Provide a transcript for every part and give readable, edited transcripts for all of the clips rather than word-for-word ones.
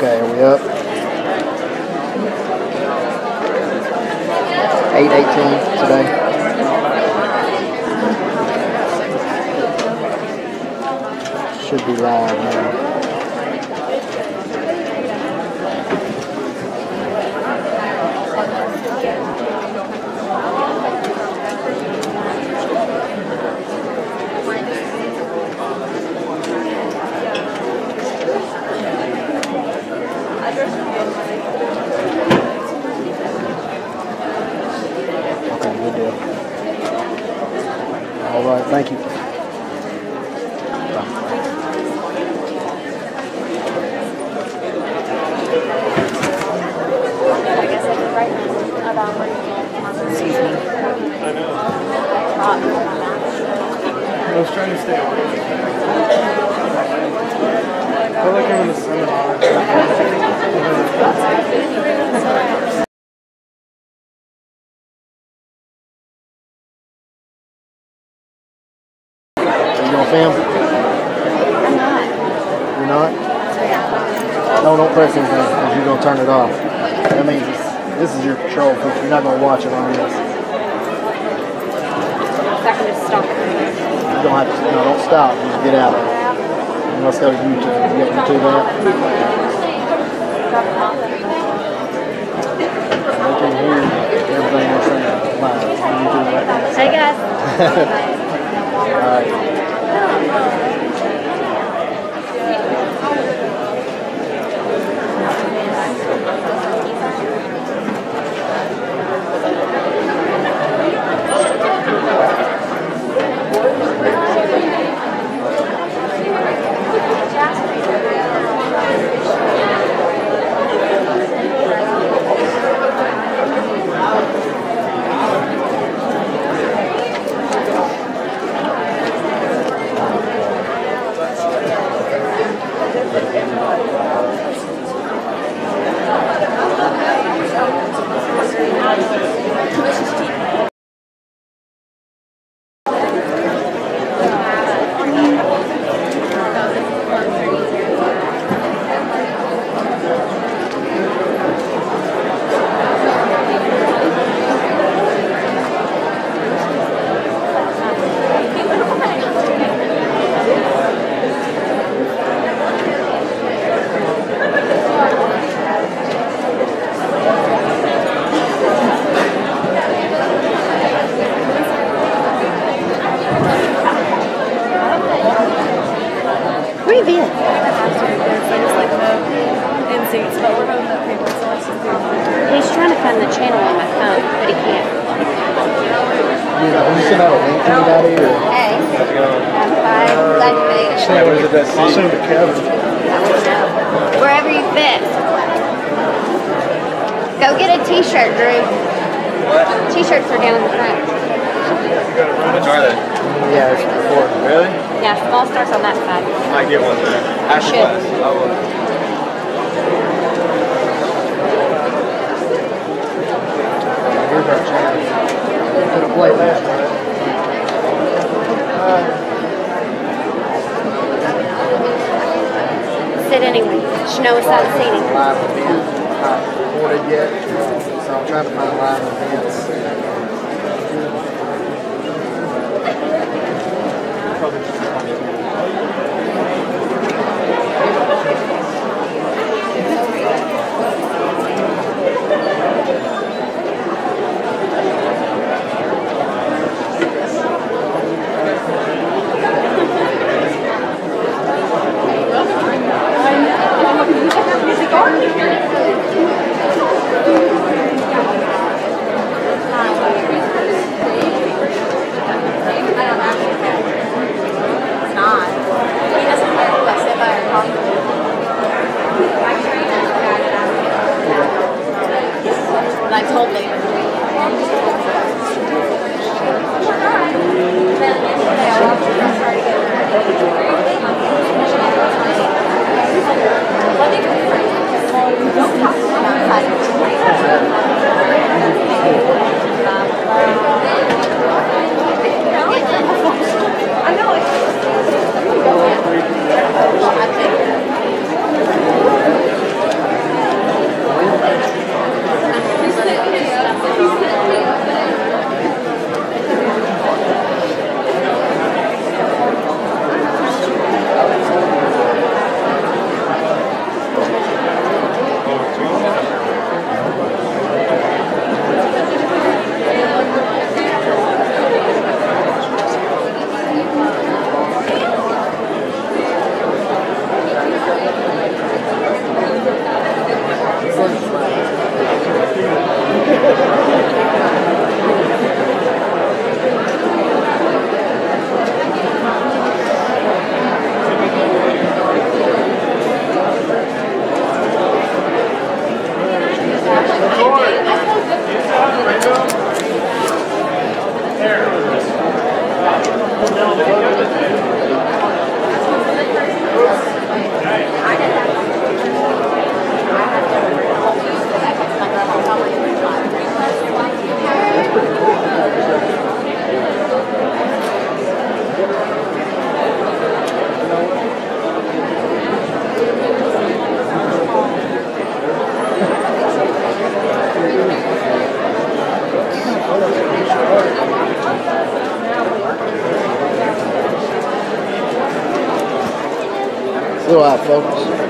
Okay, are we up? 8:18 today. Should be live now. Okay, good deal. All right, thank you. Excuse me. I know. I was trying to stay away. I feel like I'm in the seminar. Are you gonna film? I'm not. You're not? No, don't press anything because you're gonna turn it off. That means this is your control feature. You're not gonna watch it on this. That can just stop it. You don't have to. No, don't stop. Just get out of it. And let's go to YouTube. You got YouTube app. You can hear everything we're saying live on YouTube right now. Hey guys. All right. Where you been? He's trying to find the channel on my phone, but he can't. You send out a link to anybody? Or? Hey. I'm glad you made it. I'll send it to Kevin. Wherever you fit. Go get a t-shirt, Drew. What? T-shirts are down in the front. How much are they? Yeah, it's recording. Really? Yeah, small starts on that side. I might get one there. After should. class. I will. Here's our channel. Put a play there. Sit anyway. Snow aside seating. Live event. Not recorded yet. So I'm trying to find live events. I told David. Still out, folks.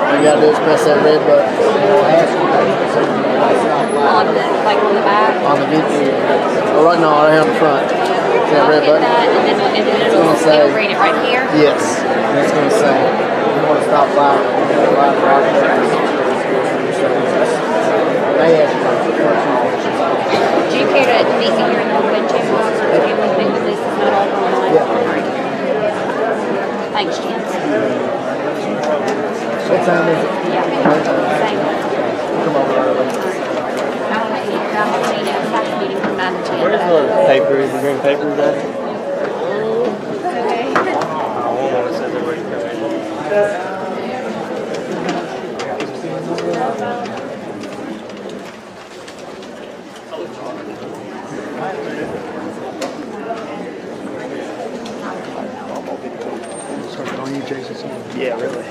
All you gotta do is press that red button. On the, like on the back. On the VP. Oh, right now, right here on the front. See that I'll red hit button? that, and then it'll read it right here. Yes. And it's going to say, you want to stop live. They ask you Do you care to meet me here in the wind chamber or if you would think that this is not all going on? Yeah. Thanks, Jen. what time is it? Yeah. Same. Come over early. I don't need it. I'm going to need a staff meeting from 9 to 10. Where's the papers? You bring papers there? Okay. Hold on, it says they're ready for me. Start on you, Jason. Yeah, really.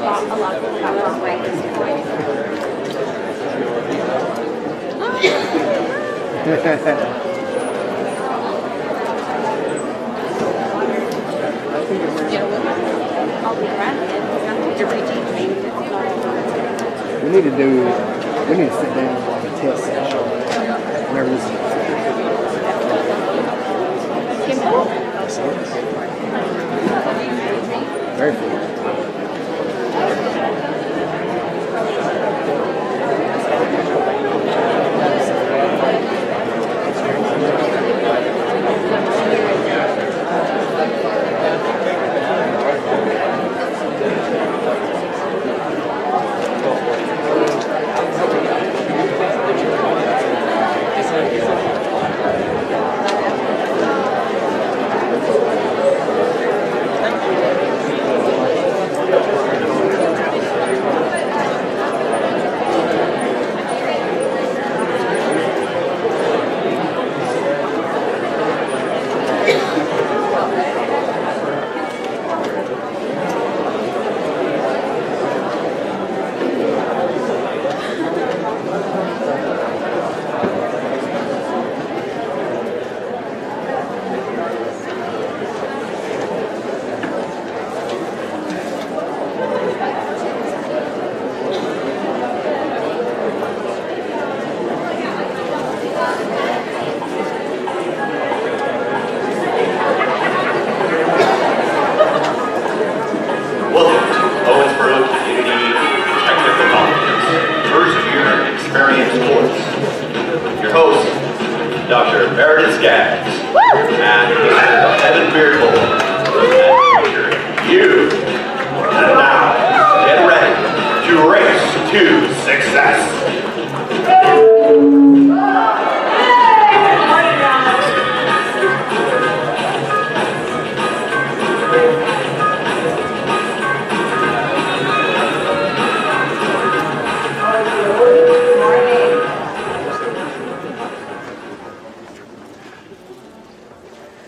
A lot of people have wrong I'll be around again because I'm going to reteach me. We need to sit down and like a test session. Whenever this is. Kimbo? Very cool.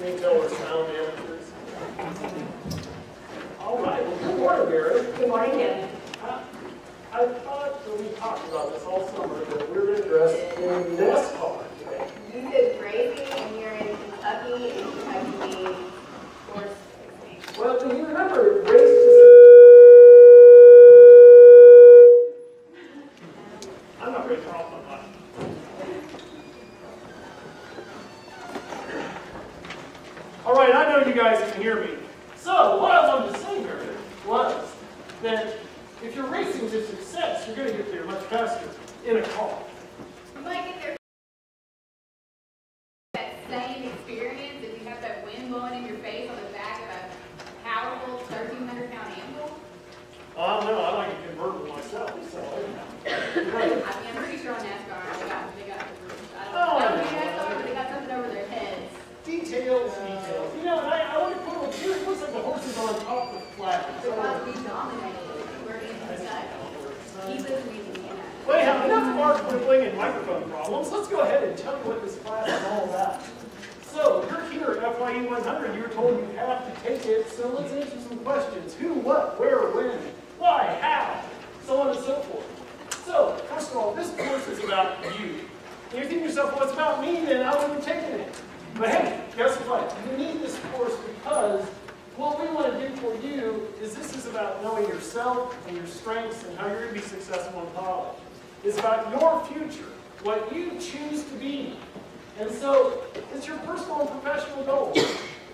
Can you tell we're sound amateurs? All right, well, good morning, Mary. Good morning, Kevin. I thought that we talked about this all summer, that we're interested in NASCAR today. You did racing, and you're in Kentucky, and Kentucky means horse racing. Well, do you remember races? I'm not very tall on mine. All right, I know you guys can hear me. So, what I wanted to say here was that if your racing is a success, you're going to get there much faster in a car. You might get there that same experience if you have that wind blowing in your face on the back of a powerful 1,300-pound animal. Oh, I don't know. I like a convertible myself. So, I'm pretty sure on NASCAR they got I don't know if NASCAR, but they got something over their heads. Details. You know, and I want to put here, it looks like the horse is on top of the flag. They're about to be dominated. We're in Kentucky. He lives in Louisiana. Well, anyhow, enough bar quibbling and microphone problems. Let's go ahead and tell you what this class is all about. So, you're here at FYE 100. You were told you have to take it. So let's answer some questions. Who, what, where, when, why, how, so on and so forth. So, first of all, this course is about you. And you're thinking to yourself, well, it's about me, then I wouldn't have taken it. But hey, guess what? You need this course because what we want to do for you is this is about knowing yourself and your strengths and how you're going to be successful in college. It's about your future, what you choose to be. And so it's your personal and professional goals.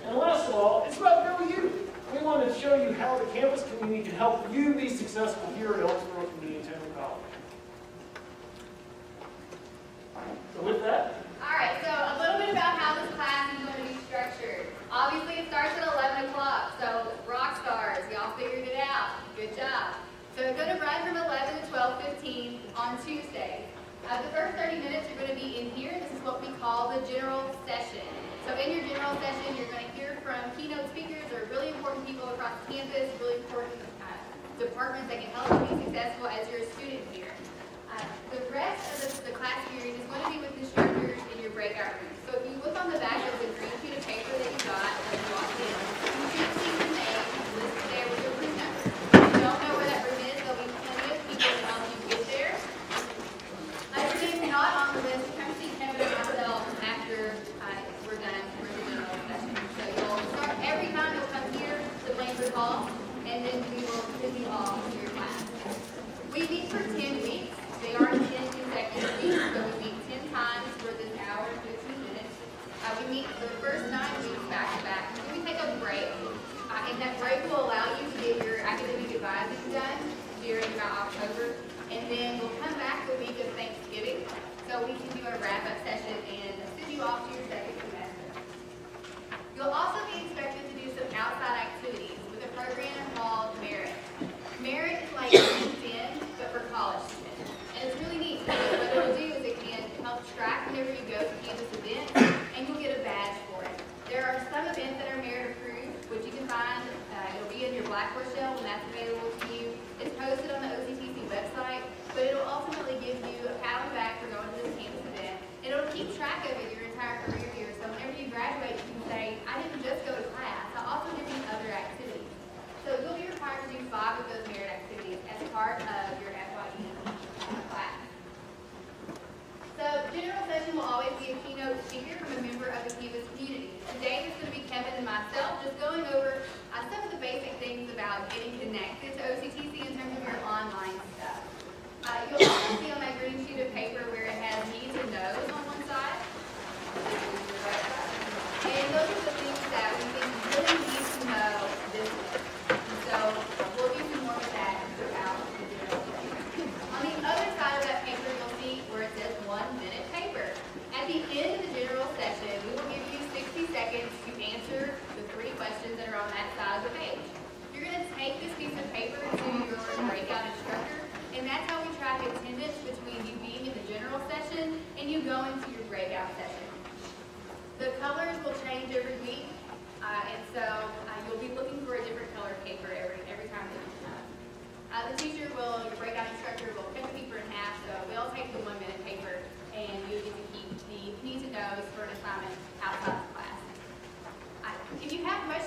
And last of all, it's about knowing you. We want to show you how the campus community can help you be successful here at Ellsboro Community Technical College. So with that, All right, so a little bit about how this class is going to be structured. Obviously, it starts at 11 o'clock, so rock stars, y'all figured it out. Good job. So it's going to run from 11 to 12:15 on Tuesday. The first 30 minutes you're going to be in here. This is what we call the general session. So in your general session, you're going to hear from keynote speakers or really important people across campus, really important departments that can help you be successful as you're a student here. The rest of the class period is going to be with instructors in your breakout rooms. So if you look on the back of the green sheet of paper that you got when you walked in, you should see the name listed there with your room number. If you don't know where that room is, there'll be plenty of people to help you get there. If your name's not on the list, come see Kevin and myself after we're done for the general session. So you'll start every time you'll come here to Blanford Hall, and then we will send you all to your class. We meet for 10 weeks. They are 10 consecutive weeks, so we meet 10 times for this hour and 15 minutes. We meet for the first 9 weeks back to back. Then we take a break, and that break will allow you to get your academic advising done during about October. And then we'll come back the week of Thanksgiving, so we can do a wrap-up session and send you off to your second semester. You'll also be expected to do some outside activities with a program called Merit. Merit is like LinkedIn, but for college students. And it's really neat because what it'll do is it can help track whenever you go to campus events, and you'll get a badge for it. There are some events that are Merit approved, which you can find. It'll be in your Blackboard shell when that's available to you. It's posted on the OCTC website, but it'll ultimately give you a pat on the back for going to this campus event. And it'll keep track of it your entire career here. So whenever you graduate, you can say, I didn't just go to class, I also did these other activities. So you'll be required to do 5 of those Merit activities as part of your FYE class. So general session will always be a keynote speaker from a member of the campus community. Today it's going to be Kevin and myself just going over some of the basic things about getting connected to OCTC in terms of your online stuff. You'll also see on that green sheet of paper where it has needs and knows on one side. And those are the things that we think you really need to know this week. So we'll do some more of that throughout the general session. On the other side of that paper, you'll see where it says 1-minute paper. At the end of the general session, we will give you 60 seconds to answer the 3 questions that are on that side of the page. You're going to take this piece of paper to your breakout instructor, and that's how we track attendance between you being in the general session and you going to your breakout session. The colors will change every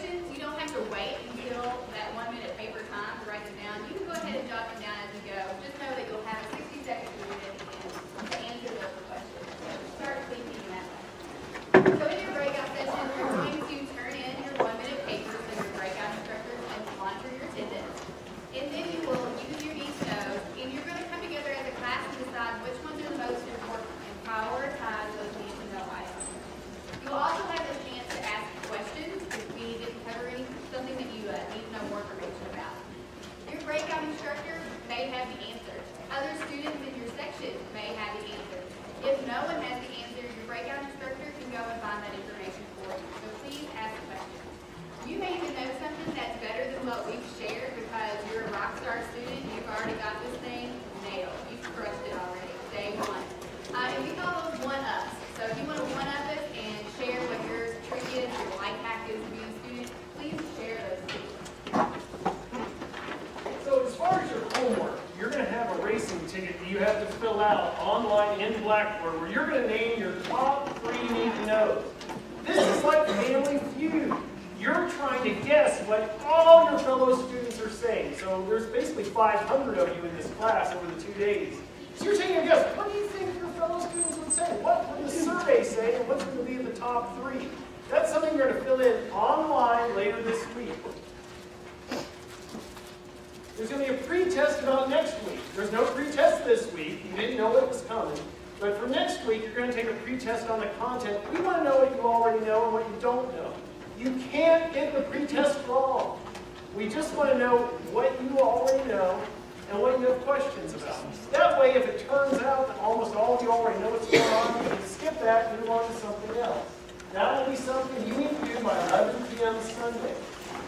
questions, you don't have to wait until that 1 minute paper time to write them down. You can go ahead and jot them down as you go. Just know that you'll have a 60-second period at the end to answer those questions. So start thinking that way. So in your breakout session, you're going to turn in your 1 minute papers so your breakout instructors can monitor your attendance. And then you will use your each notes, and you're going to come together as a class and decide which ones are the most important and prioritize those need to know items. You'll also have a chance to ask questions if we didn't cover something that you need to know more information about. Your breakout instructor may have the answer. Other students in your section may have the answer. If no one has the answer, your breakout instructor can go and find that information for you. So please ask questions. You may even know something that's better than what we've shared because you're a rock star student. You've already got this thing nailed. You've crushed it already, day one. And we call those one-ups. So if you want to one-up us and share what your trick is, your life hack is to be a student, please share those things. So as far as your homework, you're going to have a racing ticket that you have to fill out online in Blackboard where you're going to name your top 3 need to know. This is like Family Feud. You're trying to guess what all your fellow students are saying. So there's basically 500 of you in this class over the 2 days. So you're taking a guess. What do you think your fellow students would say? What would the survey say, and what's going to be in the top 3? That's something you're going to fill in online later this week. There's going to be a pre-test about next week. There's no pre-test this week. You didn't know it was coming. But for next week, you're going to take a pre-test on the content. We want to know what you already know and what you don't know. You can't get the pre-test wrong. We just want to know what you already know and what you have questions about. That way, if it turns out that almost all of you already know what's going on, you can skip that and move on to something else. That will be something you need to do by 11 p.m. Sunday.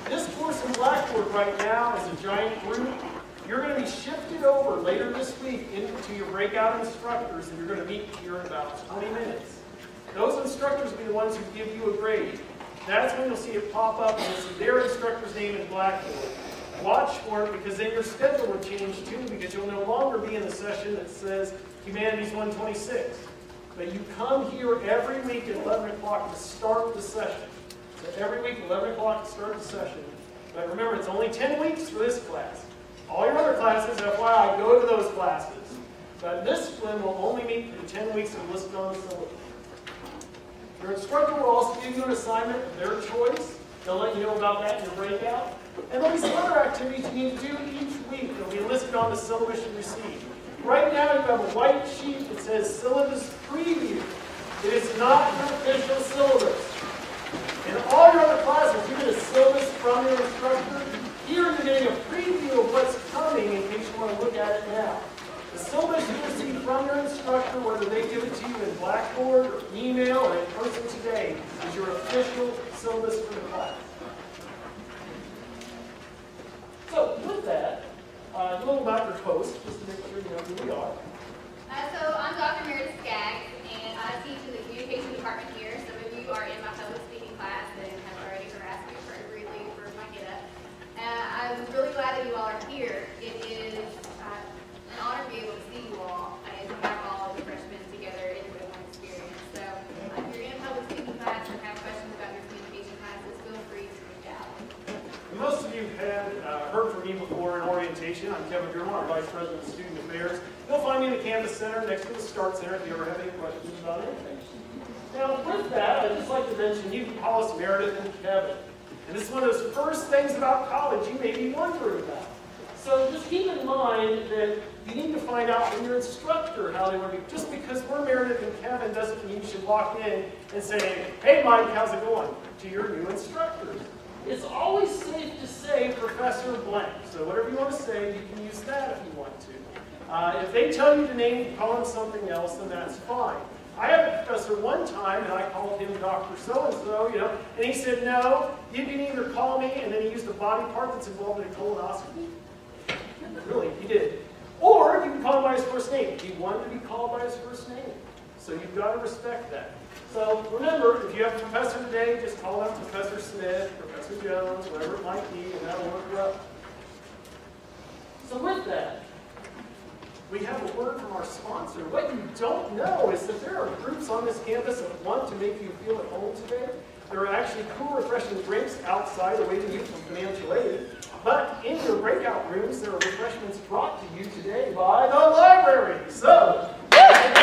This course in Blackboard right now is a giant group. You're going to be shifted over later this week into your breakout instructors, and you're going to meet here in about 20 minutes. Those instructors will be the ones who give you a grade. That's when you'll see it pop up and you'll see their instructor's name in Blackboard. Watch for it because then your schedule will change too because you'll no longer be in the session that says Humanities 126. But you come here every week at 11 o'clock to start the session. So every week at 11 o'clock to start the session. But remember, it's only 10 weeks for this class. All your other classes, FYI, go to those classes. But this one will only meet for the 10 weeks that are listed on the syllabus. Your instructor will also give you an assignment of their choice. They'll let you know about that in your breakout. And there'll be some other activities you need to do each week. They'll be listed on the syllabus you receive. Right now you have a white sheet that says Syllabus Preview. It is not your official syllabus. In all your other classes, you get a syllabus from your instructor. Here you're getting a preview of what's coming in case you want to look at it now. The syllabus you receive from your instructor, whether they give it to you in Blackboard or email or in person today, is your official syllabus for the class. So with that, a little about your host, just to make sure you know who we are. So I'm Dr. Meredith Skaggs, and I teach in the communication department here. Some of you are in my public speaking class and have already harassed me appropriately for my get-up. I'm really glad that you all are here. It is an honor to be able to see you all and to have all of the freshmen together in one experience. So if you're in a public speaking class or have questions about your communication classes, feel free to reach out. Most of you have heard from me before in orientation. I'm Kevin Germar, Vice President of Student Affairs. You'll find me in the Campus Center next to the Start Center if you ever have any questions about anything. Now, with that, I'd just like to mention you can call us Meredith and Kevin. And this is one of those first things about college you may be wondering about. So just keep in mind that you need to find out from your instructor how they want to be. Just because we're Meredith and Kevin doesn't mean you should walk in and say, "Hey Mike, how's it going?" to your new instructors. It's always safe to say Professor Blank. So whatever you want to say, you can use that if you want to. If they tell you to call him something else, then that's fine. I had a professor one time, and I called him Dr. So-and-so, and he said, "No, you can either call me," and then he used a body part that's involved in a colonoscopy. Really, he did. Or you can call him by his first name. He wanted to be called by his first name. So you've got to respect that. So remember, if you have a professor today, just call him Professor Smith, Professor Jones, whatever it might be, and that'll work well. So with that, we have a word from our sponsor. What you don't know is that there are groups on this campus that want to make you feel at home today. There are actually cool, refreshing drinks outside awaiting you from financial aid. But in your breakout rooms, there are refreshments brought to you today by the library. So, I'm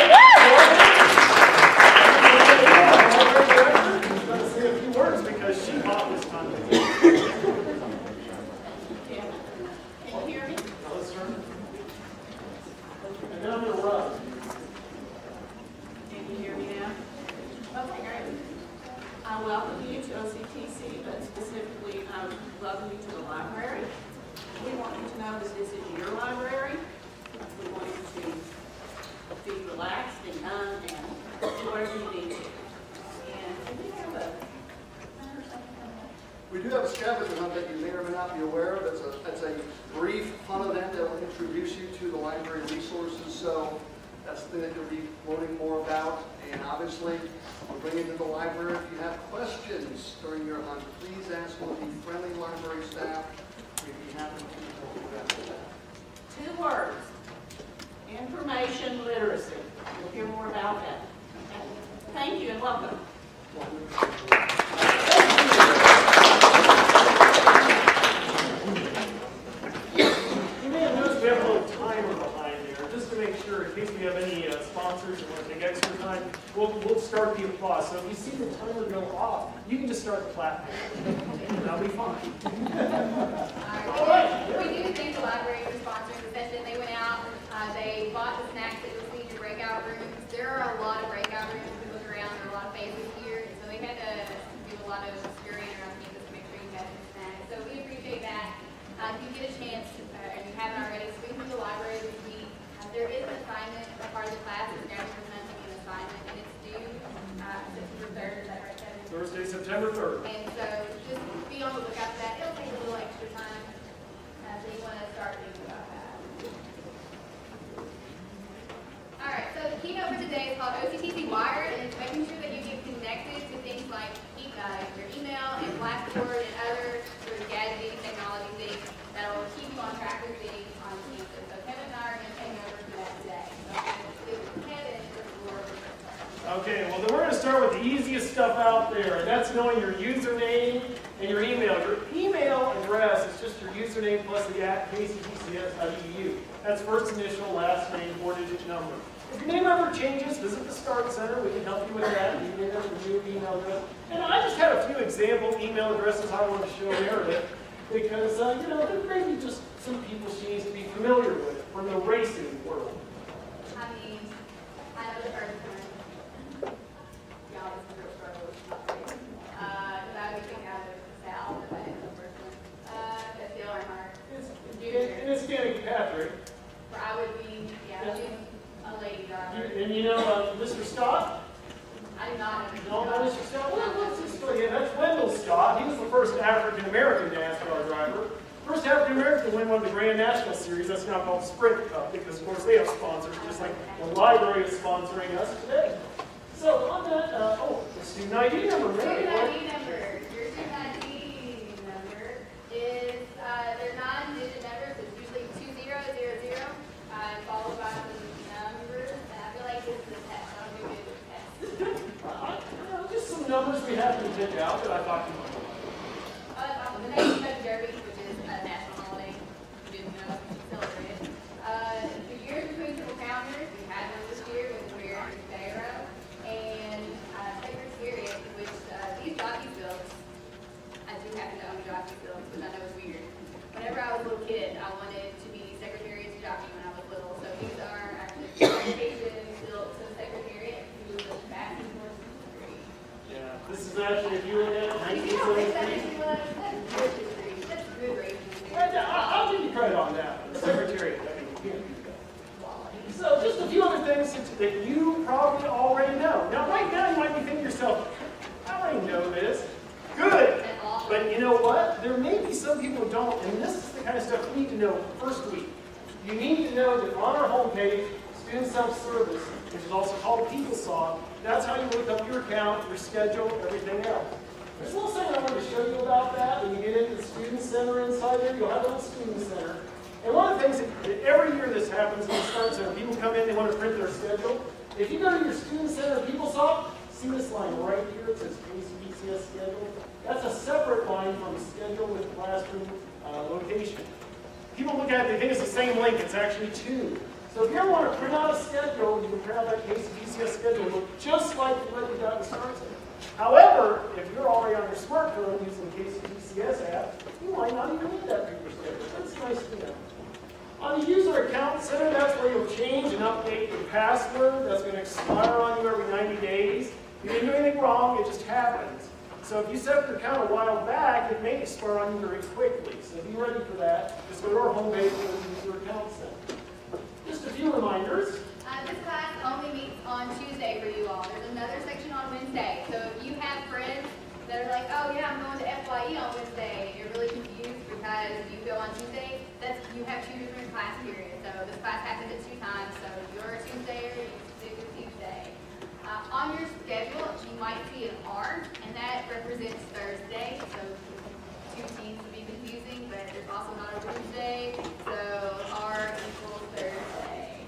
going to say a few words because she bought this time. Can you hear me? Now let's turn. And then I'm going to run. Can you hear me now? Okay, great. I welcome you to OCTC, but specifically I welcome you to the library. We want you to know that this is your library. We want you to be relaxed and come and do whatever you need to. And we have a We do have a scavenger hunt that you may or may not be aware of. It's a brief, fun event that will introduce you to the library resources. So that's the thing that you'll be learning more about. And obviously, we'll bring you to the library. If you have questions during your hunt, please ask one of the friendly library staff. We'd be happy to help you after that. 2 words. Information literacy. You'll hear more about that. Okay? Thank you and welcome. You may have noticed we have a little timer behind there, just to make sure, in case we have any sponsors that want to take extra time, we'll start the applause. So if you see the timer go off, you can just start the clapping. That'll be fine. All right. We do thank the library for sponsoring the session. They went out, they bought the snacks that you'll see in your breakout rooms. There are a lot of breakout rooms. We look around, there are a lot of faces here, so they had to do a lot of scurrying around campus to make sure you had some snacks. So we appreciate that. If you get a chance, and you haven't already, swing through the library this week. There is an assignment, a part of the class is now presenting an assignment, and it's due September 3rd. Is that right, Kevin? Thursday, September 3rd. And so just be on the lookout for that. It'll take a little extra time. So you want to start thinking about that. All right, so the keynote for today is called OCTC Wired, and it's making sure that you get connected to things like your email and Blackboard and other sort of gadgety technology things that will keep you on track with things on campus. So Kevin and I are going to take over for that today. So I'm going to give Kevin the floor. Okay, well then we're going to start with the easiest stuff out there, and that's knowing your username and your email. Your email address is just your username plus the @kctcs.edu. That's first initial, last name, 4-digit number. If your name ever changes, visit the Start Center. We can help you with that. You can get a new email address. And I just had a few example email addresses I want to show Meredith because, you know, there may be just some people she needs to be familiar with from the racing world. I mean, I know the first one. Y'all, this is a real struggle. Because I would think out of the South if I didn't know the first one. That's Dale Earnhardt. And it's Danica Patrick. Or I would be, yeah, she's a lady driver. And you know Mr. Scott? I do not You don't know Mr. Scott? Well, what's his story? Yeah, that's Wendell Scott. He was the first African-American NASCAR driver. First African-American to win one of the Grand National Series. That's now called Sprint Cup because, of course, they have sponsors, just like the library is sponsoring us today. So on that, the student ID number. Student ID number. Your student ID number is, they're 9-digit numbers. It's usually 2000, followed by some numbers. And I feel like this is a test. I don't do good with tests. Just some numbers we happen to pick out that I thought you might like. Oh, that's awesome. The next Kentucky Derby, which is a national holiday. You didn't know, we celebrate it. The years between triple counters, we had one this year with Weir and Pharaoh. And Secretariat, which these jockey films, I do happen to own jockey films, which I know is weird. Whenever I was a little kid, I wanted to be Secretariat's jockey when I was little. So these are actually certifications built to the Secretariat, who was the fastest horse in history. Yeah, this is actually, if you look at You know what that 1973. actually was? That's good history. That's good racing. I'll give you credit on that. The Secretariat, I mean, you can't do that. So just a few other things that you probably already know. Now, right now, you might be thinking to yourself, I already know this. Good. But you know what? There may be some people who don't, and this is the kind of stuff you need to know first week. You need to know that on our homepage, Student Self-Service, which is also called PeopleSoft, that's how you look up your account, your schedule, everything else. There's a little something I wanted to show you about that. When you get into the Student Center inside there, you'll have a little Student Center. And one of the things that every year this happens in the Start Center, people come in, they want to print their schedule. If you go to your Student Center PeopleSoft, see this line right here, it says KCBC KCTCS schedule. That's a separate line from schedule with classroom location. People look at it, they think it's the same link. It's actually two. So if you ever want to print out a schedule, you can print out that KCTCS schedule. It looks just like what you got in the Start Center. However, if you're already on your smartphone using the KCTCS app, you might not even need that paper schedule. That's nice to know. On the user account center, that's where you'll change and update your password. That's going to expire on you every 90 days. You didn't do anything wrong, it just happens. So if you set up your account a while back, it may expire on you very quickly. So be ready for that. Just go to our home page and use your account center. Just a few reminders. This class only meets on Tuesday for you all. There's another section on Wednesday. So if you have friends that are like, oh yeah, I'm going to FYE on Wednesday, and you're really confused because you go on Tuesday, you have two different class periods. So this class happens at 2 times. So you're a Tuesday or you stick with Tuesday. On your schedule, you might see an R, and that represents Thursday. So 2 seems to be confusing, but there's also not a Wednesday. So R equals Thursday.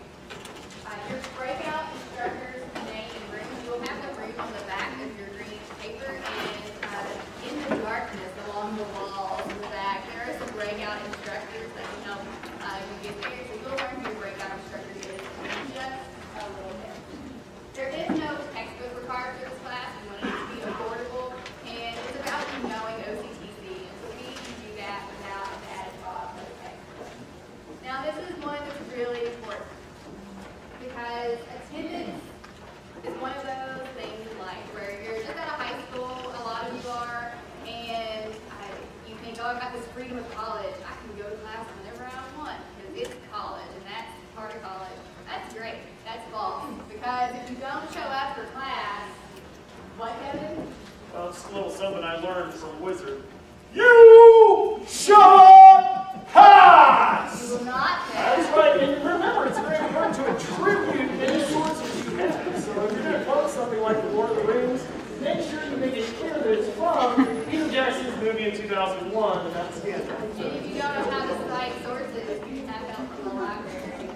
Your breakout instructors' name and room. You'll have the room on the back of your green paper, and in the darkness along the walls in the back, there are some breakout instructors that can help you get there. So you'll learn who your breakout instructor is in just a little bit. There is no textbook required for this class. We want it to be affordable, and it's about you knowing OCTC, and so we can do that without an added cost of a textbook. Now, this is one that's really important, because attendance is one of those things in life where you're just out of high school, a lot of you are, and you think, oh, I've got this freedom of college. I can go to class whenever I want because it's college, and that's part of college. That's great. That's false. Because if you don't show up for class, what, Kevin? Well, it's a little something I learned from Wizard. You shall pass! You will not pass. That's right, and remember, it's very important to attribute any sources you have. So if you're going to quote something like The Lord of the Rings, make sure you make it clear that it's from Peter Jackson's movie in 2001, and that's it. And if you don't know how to cite sources, you can have help from the library.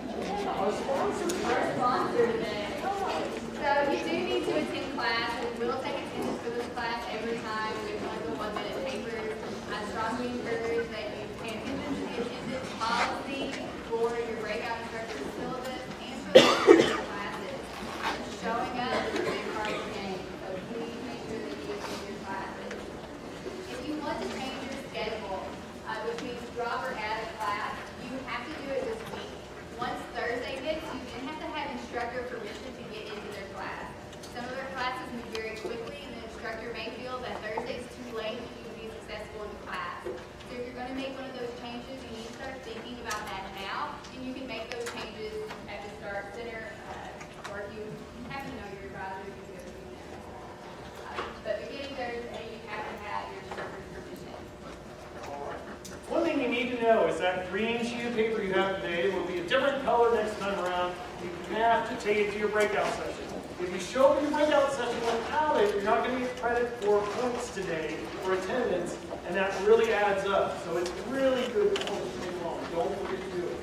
Our sponsor. Our sponsor today. So you do need to attend class. We will take attendance for this class every time with one of the 1-minute papers. I strongly encourage that you pay attention to the attendance policy for your breakout instructor syllabus and for the classes. Showing up is a big part of the game, so please make sure that you attend your classes. If you want to change your schedule, which means drop or add a class, you have to do it this week. Once Thursday hits, you then have to have instructor permission to get into their class. Some of their classes move very quickly, and the instructor may feel that Thursday's too late for you to be successful in the class. So if you're going to make one of those changes, you need to start thinking about that now, and you can make those changes at the Start Center, or if you have to know your advisor, you can go through them. But beginning Thursday, you have to have your instructor's permission. One thing you need to know is that green sheet of paper you have today will be a different color next time around. You have to take it to your breakout session. If you show up in your breakout session without it, you're not going to get credit for points today for attendance, and that really adds up. So it's really good point to take along. Don't forget to do it.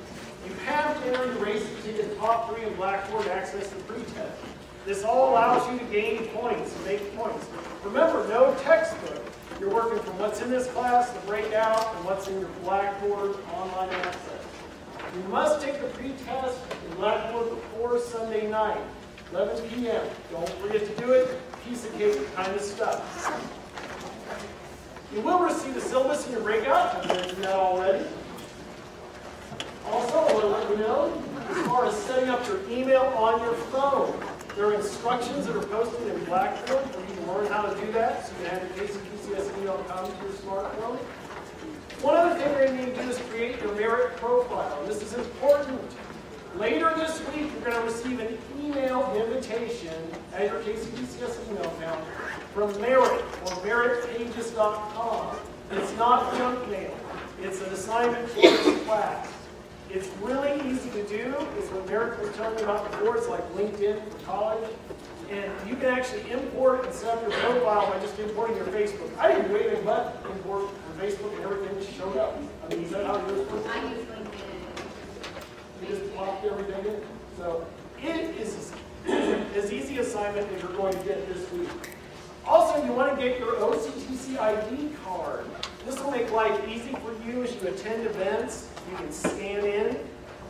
You have to enter your race to get the top 3 in Blackboard to access the pre-test. This all allows you to gain points and make points. Remember, no textbook. You're working from what's in this class, the breakout, and what's in your Blackboard online access. You must take the pre-test in Blackboard before Sunday night, 11 p.m. Don't forget to do it. Piece of cake kind of stuff. You will receive the syllabus in your breakout. I've mentioned that already. Also, I want to let you know, as far as setting up your email on your phone, there are instructions that are posted in Blackboard for you to learn how to do that, so you can have your KCTCS email come to your smartphone. One other thing you're going to need to do is create your Merit profile. And this is important. Later this week, you're going to receive an email invitation at your KCTCS email account from Merit or meritpages.com. It's not junk mail. It's an assignment for this class. It's really easy to do. It's what Merit was telling me about before. It's like LinkedIn for college. And you can actually import and set up your profile by just importing your Facebook. I didn't do anything but import from Facebook, and everything just showed up. I mean, is that how yours works? I use LinkedIn. You just popped everything in. So it is as easy assignment as you're going to get this week. Also, you want to get your OCTC ID card. This will make life easy for you as you attend events. You can scan in,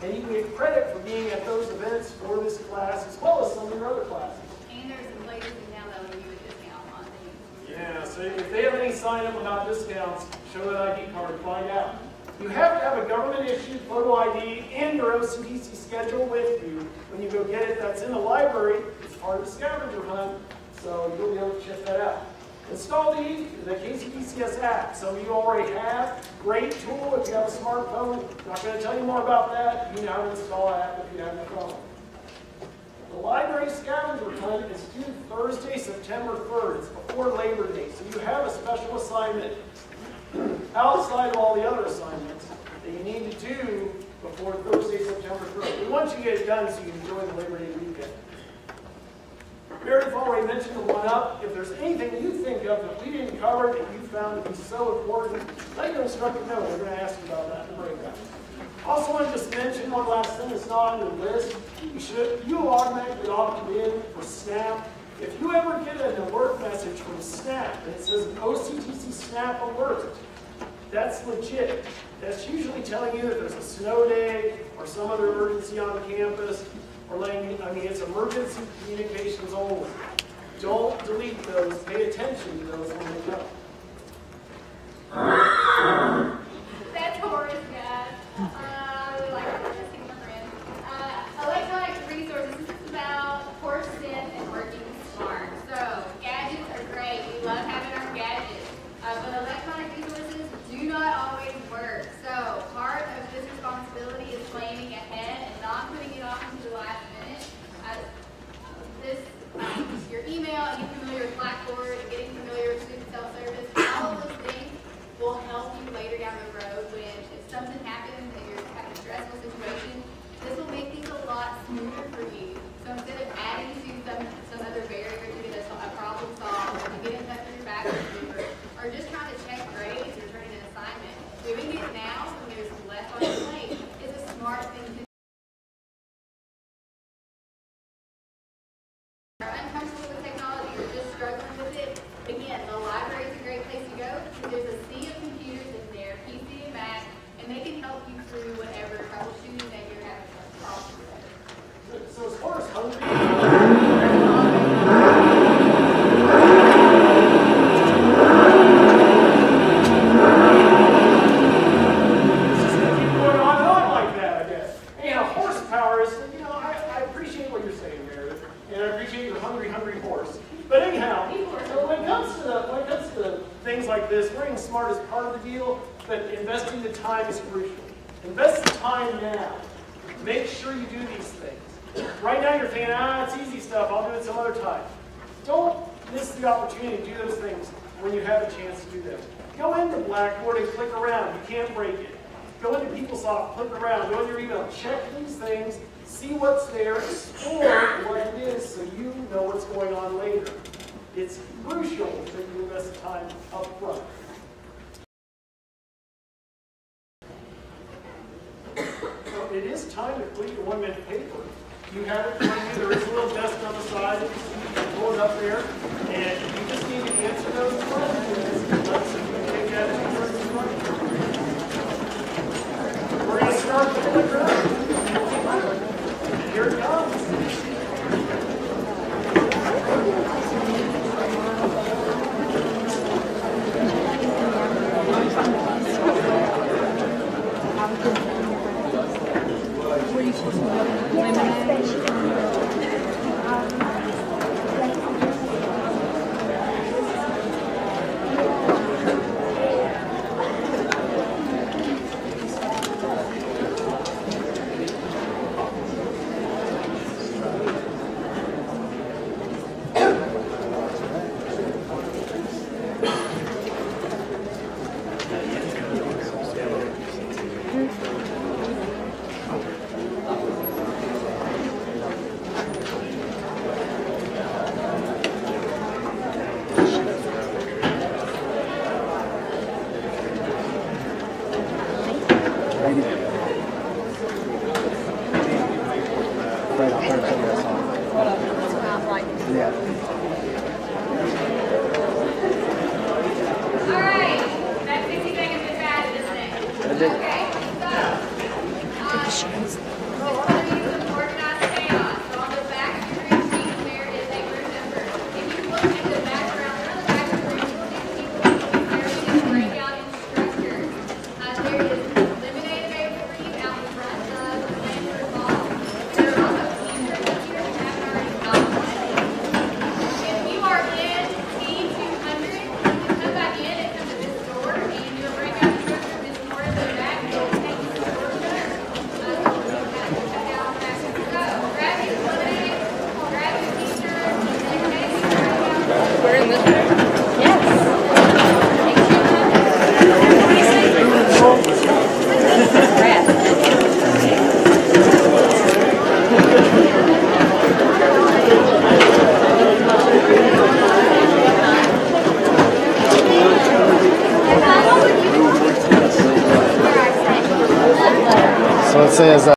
and you can get credit for being at those events for this class, as well as some of your other classes. And there's some places in town that will give you a discount on things. Yeah, so if they have any sign up about discounts, show that ID card, find out. You have to have a government-issued photo ID and your OCTC schedule with you when you go get it. That's in the library. It's part of the scavenger hunt, so you'll be able to check that out. Install the KCBCS app. Some of you already have. Great tool if you have a smartphone. Not going to tell you more about that. You know how to install an app if you have a phone. The library scavenger hunt is due Thursday, September 3rd. It's before Labor Day, so you have a special assignment outside of all the other assignments that you need to do before Thursday, September 3rd. We want you to get it done so you can enjoy the Labor Day weekend. Meredith already mentioned the one-up. If there's anything you think of that we didn't cover that you found to be so important, let your instructor know. We're going to ask you about that in the breakout. Also want to just mention one last thing that's not on the list. You automatically opted in for SNAP. If you ever get an alert message from SNAP and it says OCTC SNAP alert, that's legit. That's usually telling you that there's a snow day or some other emergency on campus, or letting you, it's emergency communications only. Don't delete those. Pay attention to those when they come. That's Horace, guys. I really like it. Let's see my friend. Electronic resources. This is about course sense and working smart. So, gadgets are great. We love having our gadgets. But electronic resources do not always work. So, part of this responsibility is planning ahead and not putting it off until the last minute. Your email and getting familiar with Blackboard and getting familiar with student self-service, all of those things will help you later down the road when if something happens and you're having a stressful situation. This will make things a lot smoother for you. So instead of adding to some other barrier to get a problem solved, or to get in touch with your backup member, or just trying to check grades or turning an assignment, doing it now so there's less on your plate is a smart thing to do. If you're uncomfortable with technology or just struggling with it, again, the library is a great place to go because there's a sea of computers in there, PC and Mac, and they can help you through whatever troubleshooting that you're having problems with. So as far as hungry, this is going to keep going on and on like that, I guess. Anyhow, horsepower is, I appreciate what you're saying, Meredith, and I appreciate your hungry horse. But anyhow, so when it comes to things like this, working smart is part of the deal, but investing the time is crucial. Invest the time now. Make sure you do these things. Right now you're thinking, it's easy stuff, I'll do it some other time. Don't miss the opportunity to do those things when you have a chance to do them. Go into Blackboard and click around. You can't break it. Go into PeopleSoft, click around, go into your email, check these things, see what's there, explore what it is so you know what's going on later. It's crucial that you invest the time up front. So it is time to complete your 1-minute paper. You have it in front of you. There is a little desk on the side. You can pull it up there. And you just need to answer those questions. Let's take that as your first instruction. We're going to start with the ground. Here it comes. Yeah. did. Okay, so, this is some organized chaos. So on the back of your room sheet, there is a room number. If you look at the background, on the back of the room, there is breakout instructors. There is limited availability out in front of the Landers Hall. There are also teachers here who haven't already gotten one. If you are in T200, you can come back in and come to this door, and your breakout instructor, Ms. Nora, in the back, will take you to the door shut. So come down the back. So grab your lemonade, grab your t-shirt, and then take your breakout. We're in this room? Yes. So it says